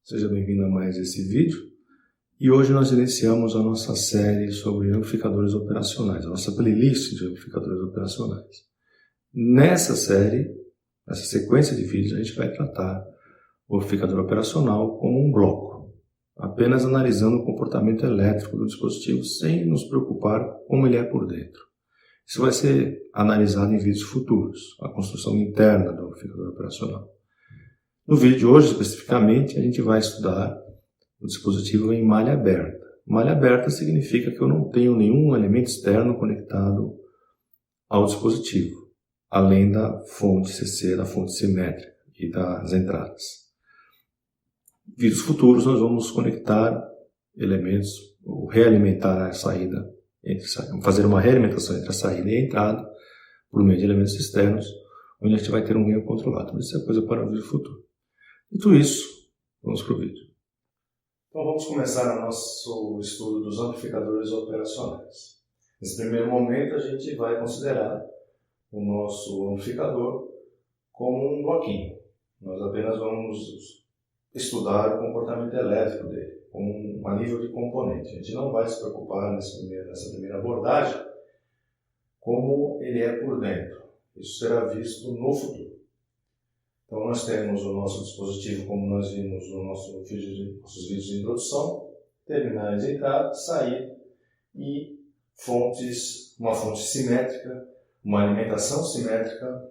Seja bem-vindo a mais esse vídeo. E hoje nós iniciamos a nossa série sobre amplificadores operacionais, a nossa playlist de amplificadores operacionais. Nessa série, nessa sequência de vídeos, a gente vai tratar o amplificador operacional como um bloco, apenas analisando o comportamento elétrico do dispositivo sem nos preocupar como ele é por dentro. Isso vai ser analisado em vídeos futuros, a construção interna do amplificador operacional. No vídeo de hoje, especificamente, a gente vai estudar o dispositivo em malha aberta. Malha aberta significa que eu não tenho nenhum elemento externo conectado ao dispositivo, além da fonte CC, da fonte simétrica e das entradas. Em vídeos futuros, nós vamos conectar elementos, ou realimentar a saída, fazer uma realimentação entre a saída e a entrada, por meio de elementos externos, onde a gente vai ter um ganho controlado. Mas isso é coisa para o vídeo futuro. Dito isso, vamos para o vídeo. Então vamos começar o nosso estudo dos amplificadores operacionais. Nesse primeiro momento a gente vai considerar o nosso amplificador como um bloquinho. Nós apenas vamos estudar o comportamento elétrico dele, como a nível de componente. A gente não vai se preocupar nessa primeira abordagem como ele é por dentro. Isso será visto no futuro. Então nós temos o nosso dispositivo, como nós vimos nos nossos vídeos de introdução, terminais de entrada, saída e uma fonte simétrica, uma alimentação simétrica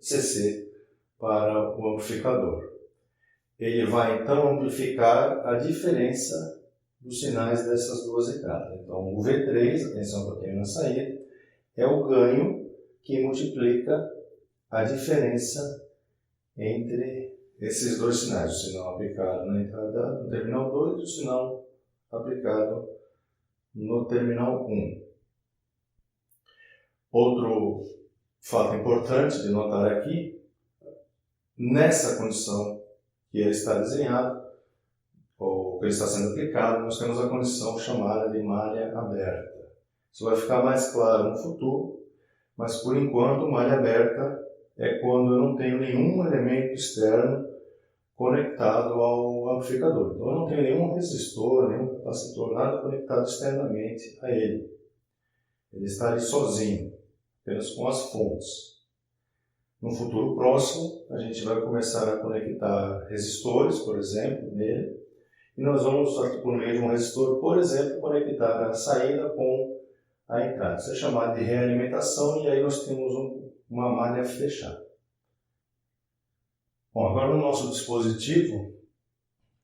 CC para o amplificador. Ele vai então amplificar a diferença dos sinais dessas duas entradas. Então o V3, atenção que eu tenho na saída, é o ganho que multiplica a diferença entre esses dois sinais, o sinal aplicado na entrada do terminal 2 e o sinal aplicado no terminal 1. Outro fato importante de notar aqui, nessa condição que ele está desenhado, ou que ele está sendo aplicado, nós temos a condição chamada de malha aberta. Isso vai ficar mais claro no futuro, mas por enquanto malha aberta é quando eu não tenho nenhum elemento externo conectado ao amplificador. Então eu não tenho nenhum resistor, nenhum capacitor, nada conectado externamente a ele. Ele está ali sozinho, apenas com as fontes. No futuro próximo, a gente vai começar a conectar resistores, por exemplo, nele, e nós vamos, por meio de um resistor, por exemplo, conectar a saída com a entrada. Isso é chamado de realimentação, e aí nós temos uma malha fechada. Bom, agora no nosso dispositivo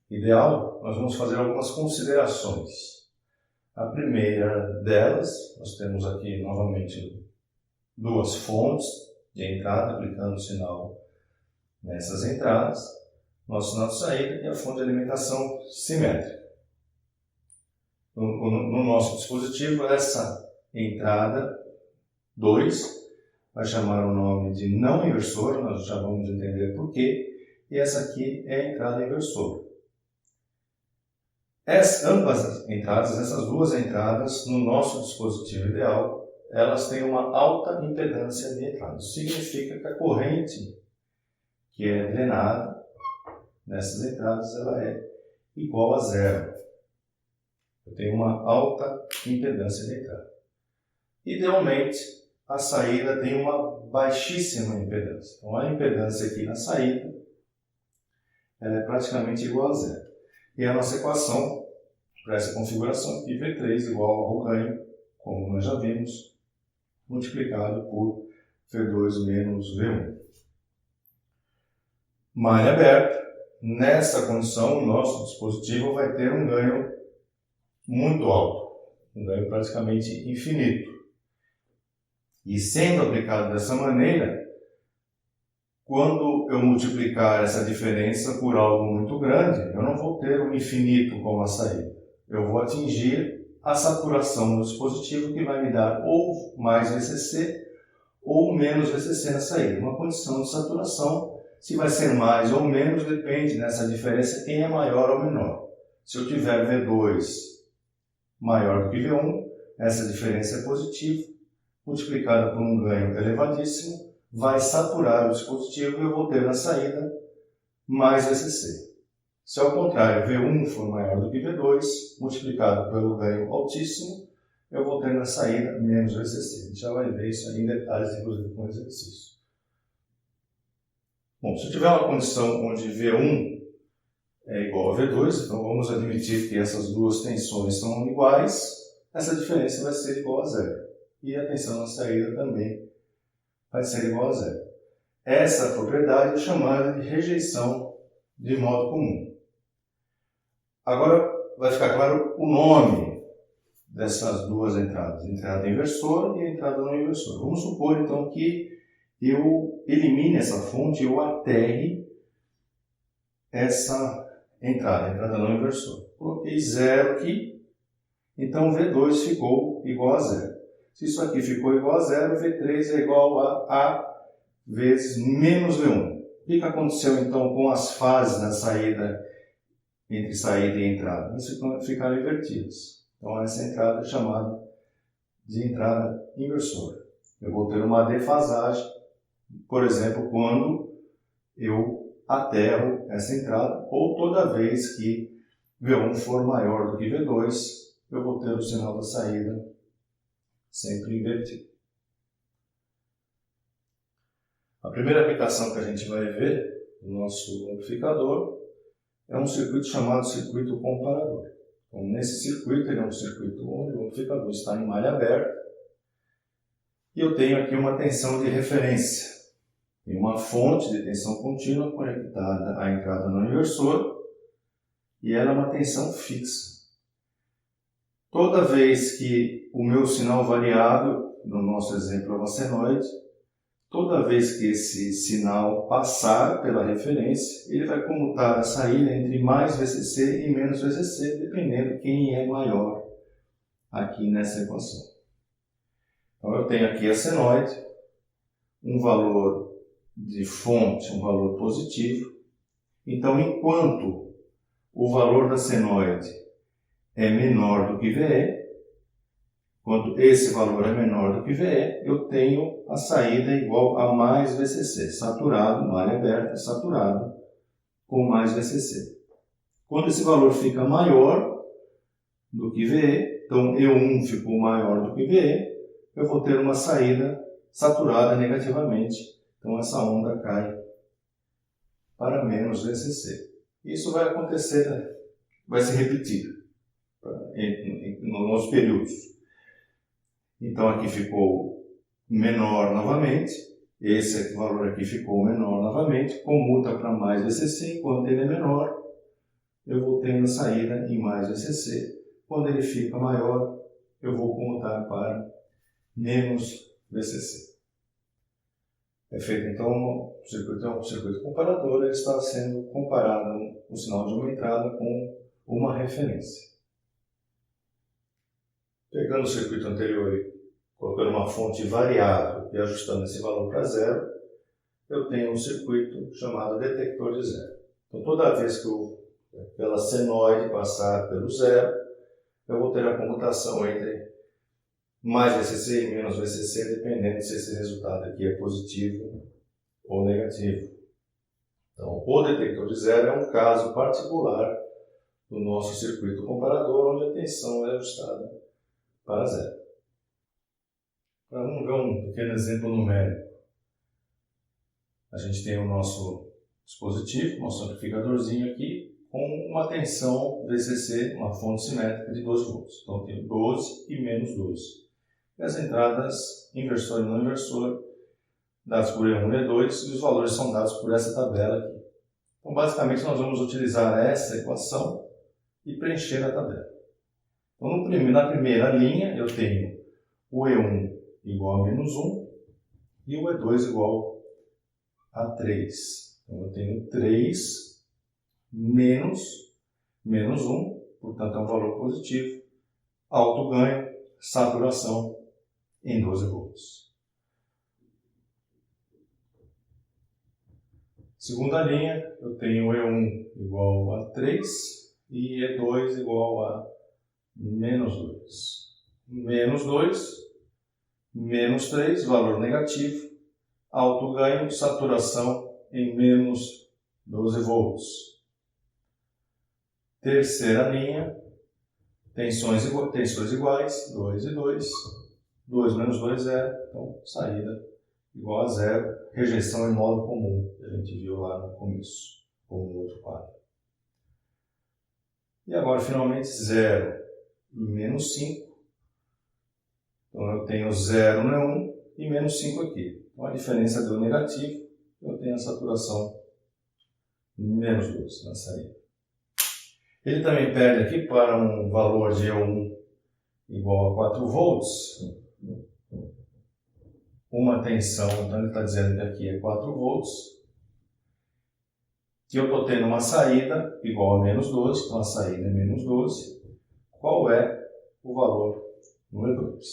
ideal, nós vamos fazer algumas considerações. A primeira delas, nós temos aqui novamente duas fontes de entrada, aplicando o sinal nessas entradas. Nosso sinal de saída e a fonte de alimentação simétrica. No nosso dispositivo, essa entrada 2 vai chamar o nome de não inversor, nós já vamos entender por quê, e essa aqui é a entrada inversora. Ambas entradas, essas duas entradas, no nosso dispositivo ideal, elas têm uma alta impedância de entrada. Isso significa que a corrente que é drenada nessas entradas, ela é igual a zero. Eu tenho uma alta impedância de entrada. Idealmente, a saída tem uma baixíssima impedância. Então, a impedância aqui na saída ela é praticamente igual a zero. E a nossa equação para essa configuração aqui, V3 igual ao ganho, como nós já vimos, multiplicado por V2 menos V1. Malha aberta. Nessa condição, o nosso dispositivo vai ter um ganho muito alto, um ganho praticamente infinito. E sendo aplicado dessa maneira, quando eu multiplicar essa diferença por algo muito grande, eu não vou ter um infinito como a saída. Eu vou atingir a saturação do dispositivo, que vai me dar ou mais VCC ou menos VCC na saída. Uma condição de saturação, se vai ser mais ou menos, depende dessa diferença, quem é maior ou menor. Se eu tiver V2 maior do que V1, essa diferença é positiva, multiplicada por um ganho elevadíssimo, vai saturar o dispositivo e eu vou ter na saída mais VCC. Se ao contrário V1 for maior do que V2, multiplicado pelo ganho altíssimo, eu vou ter na saída menos VCC. A gente já vai ver isso aí em detalhes, inclusive com o exercício. Bom, se eu tiver uma condição onde V1 é igual a V2, então vamos admitir que essas duas tensões são iguais, essa diferença vai ser igual a zero. E a tensão na saída também vai ser igual a zero. Essa propriedade é chamada de rejeição de modo comum. Agora vai ficar claro o nome dessas duas entradas, a entrada inversora e a entrada não inversora. Vamos supor então que eu elimine essa fonte e eu aterre essa entrada, a entrada não inversora. Coloquei zero aqui, então V2 ficou igual a zero. Se isso aqui ficou igual a zero, V3 é igual a vezes menos V1. O que aconteceu então com as fases da saída, entre saída e entrada? Elas ficaram invertidas. Então essa entrada é chamada de entrada inversora. Eu vou ter uma defasagem, por exemplo, quando eu aterro essa entrada, ou toda vez que V1 for maior do que V2, eu vou ter o sinal da saída sempre invertido. A primeira aplicação que a gente vai ver no nosso amplificador é um circuito chamado circuito comparador. Então, nesse circuito, ele é um circuito onde o amplificador está em malha aberta e eu tenho aqui uma tensão de referência. Tem uma fonte de tensão contínua conectada à entrada não inversora e ela é uma tensão fixa. Toda vez que o meu sinal variável, no nosso exemplo é uma senoide, toda vez que esse sinal passar pela referência, ele vai comutar a saída entre mais VCC e menos VCC, dependendo quem é maior aqui nessa equação. Então eu tenho aqui a senoide, um valor de fonte, um valor positivo. Então, enquanto o valor da senoide é menor do que VE, quando esse valor é menor do que VE, eu tenho a saída igual a mais VCC, saturado, malha aberta, saturado, com mais VCC. Quando esse valor fica maior do que VE, então E1 ficou maior do que VE, eu vou ter uma saída saturada negativamente. Então essa onda cai para menos VCC. Isso vai acontecer, vai se repetir nos períodos. Então aqui ficou menor novamente, esse valor aqui ficou menor novamente, comuta para mais VCC, enquanto ele é menor, eu vou tendo a saída em mais VCC. Quando ele fica maior, eu vou comutar para menos VCC. É feito então um circuito comparador, ele está sendo comparado o sinal de uma entrada com uma referência. Pegando o circuito anterior e colocando uma fonte variável e ajustando esse valor para zero, eu tenho um circuito chamado detector de zero. Então toda vez que aquela senoide passar pelo zero, eu vou ter a comutação entre mais VCC e menos VCC, dependendo se esse resultado aqui é positivo ou negativo. Então, o detector de zero é um caso particular do nosso circuito comparador, onde a tensão é ajustada para zero. Agora, vamos ver um pequeno exemplo numérico. A gente tem o nosso dispositivo, nosso amplificadorzinho aqui, com uma tensão VCC, uma fonte simétrica de 12 volts. Então, eu tenho 12 e menos 12. E as entradas inversor e não inversor, dados por E1 e E2, e os valores são dados por essa tabela aqui. Então, basicamente, nós vamos utilizar essa equação e preencher a tabela. Então, na primeira linha, eu tenho o E1 igual a menos 1 e o E2 igual a 3. Então, eu tenho 3 menos 1, portanto, é um valor positivo, alto ganho, saturação em 12 volts. Segunda linha, eu tenho E1 igual a 3 e E2 igual a menos 2. Menos 2, menos 3, valor negativo, alto ganho, saturação em menos 12 volts. Terceira linha, tensões iguais, 2 e 2. 2 menos 2 é, então, saída igual a zero. Rejeição em modo comum, que a gente viu lá no começo, ou no outro quadro. E agora, finalmente, 0 e menos 5. Então, eu tenho 0 no E1 e menos 5 aqui. Então, a diferença deu negativo, eu tenho a saturação menos 2 na saída. Ele também pede aqui para um valor de E1 igual a 4 volts, uma tensão, então ele está dizendo que aqui é 4 volts, que eu estou tendo uma saída igual a menos 12, então a saída é menos 12. Qual é o valor no E2?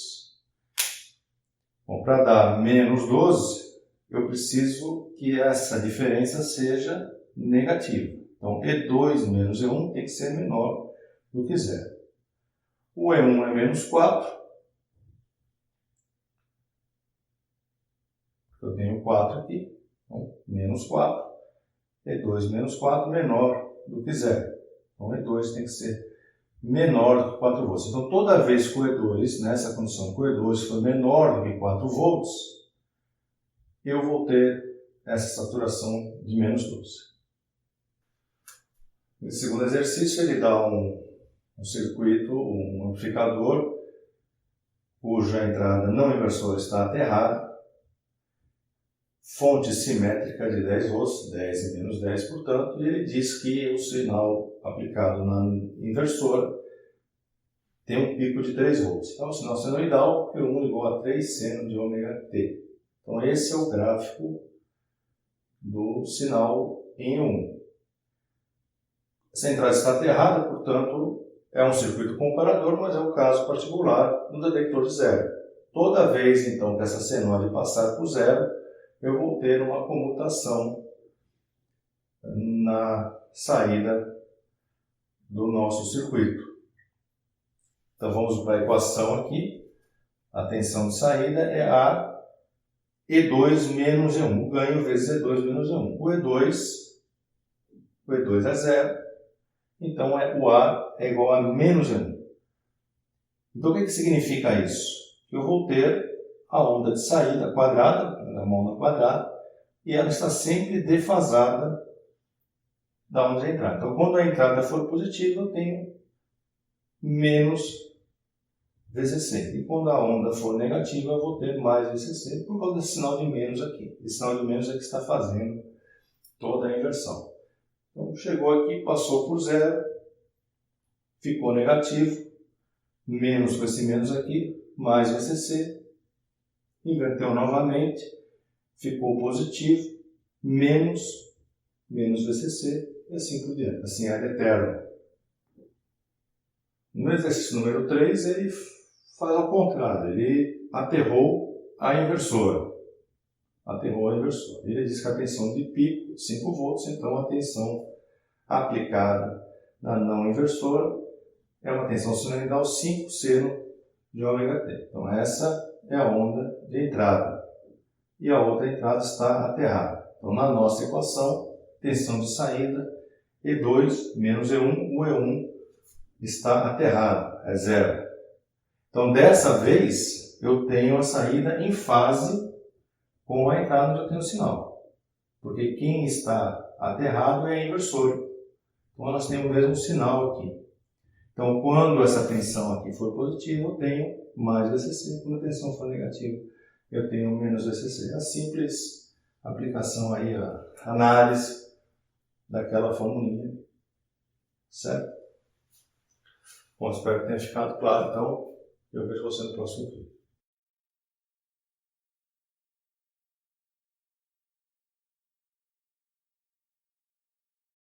Bom, para dar menos 12, eu preciso que essa diferença seja negativa. Então, E2 menos E1 tem que ser menor do que 0. O E1 é menos 4. Eu tenho 4 aqui. Então, menos 4. E2 menos 4 menor do que 0. Então, E2 tem que ser menor do que 4 volts. Então, toda vez que o E2, nessa condição, que o E2 for menor do que 4 volts, eu vou ter essa saturação de menos 12. No segundo exercício, ele dá um circuito, um amplificador, cuja entrada não inversora está aterrada, fonte simétrica de 10 volts, 10 e menos 10, portanto, e ele diz que o sinal aplicado na inversora tem um pico de 3 volts. Então, o sinal senoidal é 1 igual a 3 seno de ômega t. Então, esse é o gráfico do sinal em 1. Essa entrada está aterrada, portanto, é um circuito comparador, mas é o caso particular do detector de zero. Toda vez, então, que essa senoide passar por zero, eu vou ter uma comutação na saída do nosso circuito. Então, vamos para a equação aqui. A tensão de saída é A E2 menos E1. O ganho vezes E2 menos E1. O E2 é zero. Então, o A é igual a menos E1. Então, o que significa isso? Eu vou ter a onda de saída quadrada, uma onda quadrada, e ela está sempre defasada da onda de entrada. Então, quando a entrada for positiva, eu tenho menos VCC. E quando a onda for negativa, eu vou ter mais VCC, por causa desse sinal de menos aqui. Esse sinal de menos é que está fazendo toda a inversão. Então, chegou aqui, passou por zero, ficou negativo, menos com esse menos aqui, mais VCC, inverteu novamente, ficou positivo, menos VCC, e assim por diante. Assim é eterno. No exercício número 3, ele faz ao contrário, ele aterrou a inversora. Ele diz que a tensão de pico é 5 volts, então a tensão aplicada na não inversora é uma tensão senoidal 5 seno de ômega t. Então essa é a onda de entrada. E a outra entrada está aterrada. Então na nossa equação, tensão de saída, E2 menos E1, o E1 está aterrado, é zero. Então dessa vez, eu tenho a saída em fase com a entrada onde eu tenho o sinal. Porque quem está aterrado é a inversora. Então nós temos o mesmo sinal aqui. Então quando essa tensão aqui for positiva, eu tenho mais VCC. Quando a tensão for negativa, eu tenho menos VCC. A simples aplicação aí, a análise daquela formulinha. Certo? Bom, espero que tenha ficado claro. Então, eu vejo você no próximo vídeo.